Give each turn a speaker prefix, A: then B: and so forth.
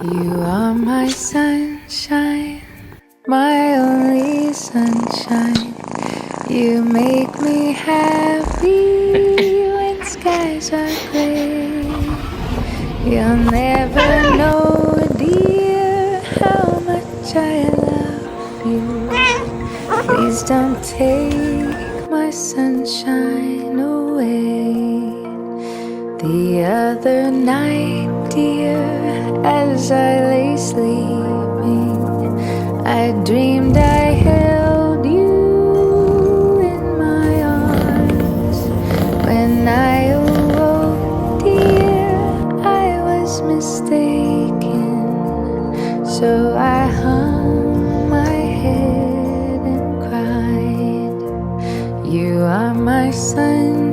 A: You are my sunshine, my only sunshine. You make me happy when skies are gray. You'll never know, dear, how much I love you. Please don't take my sunshine away. The other night, dear, as I lay sleeping, I dreamed I held you in my arms. When I awoke, dear, I was mistaken. So I hung my head and cried. You are my sunshine,